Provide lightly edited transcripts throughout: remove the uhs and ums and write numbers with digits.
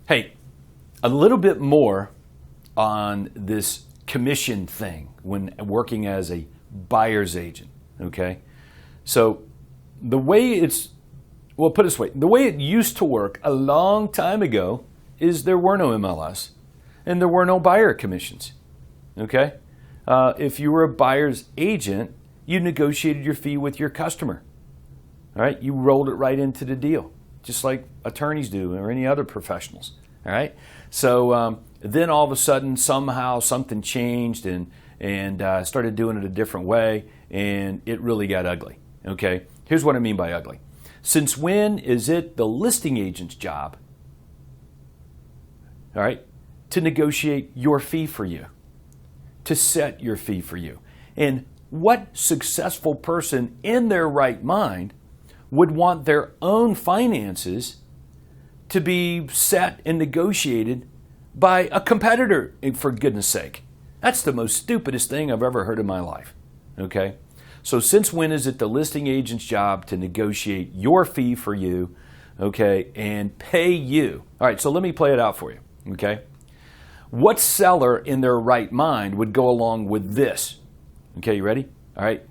Hey, a little bit more on this commission thing when working as a buyer's agent, okay? So the way it's, well, put it this way, the way it used to work a long time ago is there were no MLS and there were no buyer commissions, okay? If you were a buyer's agent, you negotiated your fee with your customer, all right? You rolled it right into the deal, just like attorneys do or any other professionals, all right? So then all of a sudden, somehow something changed and started doing it a different way, and it really got ugly, okay? Here's what I mean by ugly. Since when is it the listing agent's job, all right, to negotiate your fee for you, to set your fee for you? And what successful person in their right mind would want their own finances to be set and negotiated by a competitor, for goodness sake? That's the most stupidest thing I've ever heard in my life, okay? So since when is it the listing agent's job to negotiate your fee for you, okay, and pay you? All right, so let me play it out for you, okay? What seller in their right mind would go along with this? Okay, you ready? All right,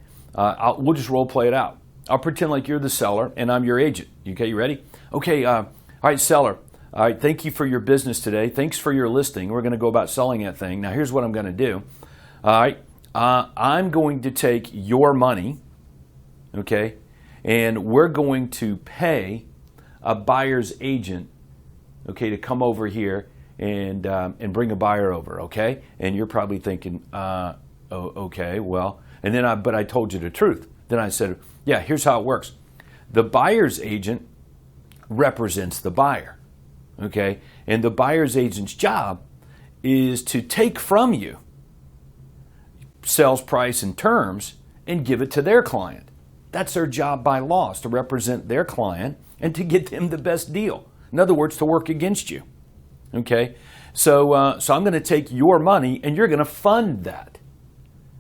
we'll just role play it out. I'll pretend like you're the seller and I'm your agent. Okay, you ready? Okay, all right, seller. All right, thank you for your business today. Thanks for your listing. We're going to go about selling that thing. Now, here's what I'm going to do. All right, I'm going to take your money, okay, and we're going to pay a buyer's agent, okay, to come over here and bring a buyer over, okay? And you're probably thinking, okay, well, and then but I told you the truth. Then I said, yeah, here's how it works. The buyer's agent represents the buyer, okay? And the buyer's agent's job is to take from you sales price and terms and give it to their client. That's their job by law, is to represent their client and to get them the best deal. In other words, to work against you, okay? So I'm going to take your money and you're going to fund that.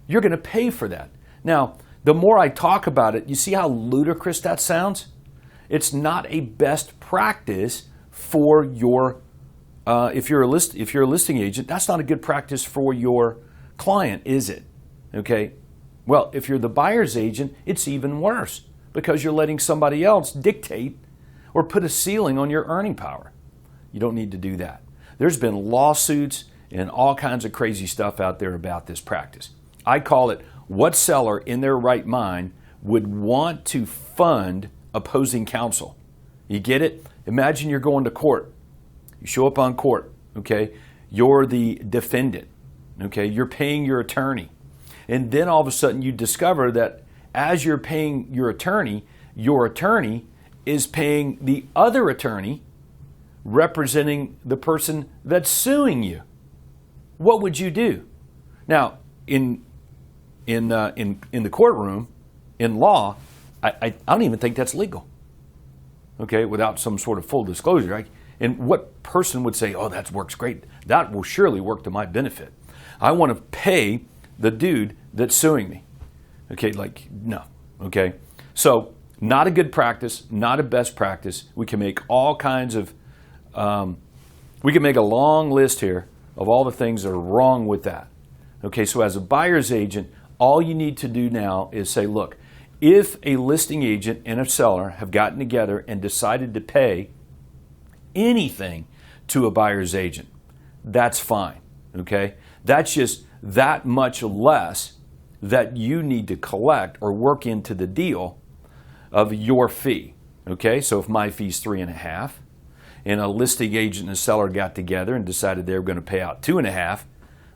You're going to pay for that. Now, the more I talk about it, you see how ludicrous that sounds? It's not a best practice for your, if you're a listing agent, that's not a good practice for your client, is it? Okay. Well, if you're the buyer's agent, it's even worse because you're letting somebody else dictate or put a ceiling on your earning power. You don't need to do that. There's been lawsuits and all kinds of crazy stuff out there about this practice. I call it, what seller in their right mind would want to fund opposing counsel? You get it? Imagine you're going to court. You show up on court, okay? You're the defendant, okay? You're paying your attorney. And then all of a sudden you discover that as you're paying your attorney is paying the other attorney representing the person that's suing you. What would you do? Now, in the courtroom, in law, I don't even think that's legal, okay, without some sort of full disclosure. Right? And what person would say, oh, that works great. That will surely work to my benefit. I want to pay the dude that's suing me. Okay, like, no, okay. So not a good practice, not a best practice. We can make all kinds of, we can make a long list here of all the things that are wrong with that. Okay, so as a buyer's agent, all you need to do now is say, look, if a listing agent and a seller have gotten together and decided to pay anything to a buyer's agent, that's fine, okay? That's just that much less that you need to collect or work into the deal of your fee, okay? So if my fee's 3.5 and a listing agent and a seller got together and decided they were going to pay out 2.5,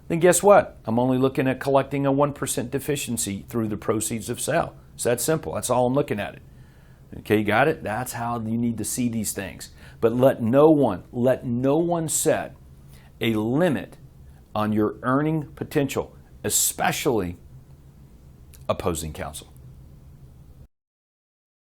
then guess what? I'm only looking at collecting a 1% deficiency through the proceeds of sale. It's that simple. That's all I'm looking at it. Okay, you got it? That's how you need to see these things. But let no one set a limit on your earning potential, especially opposing counsel.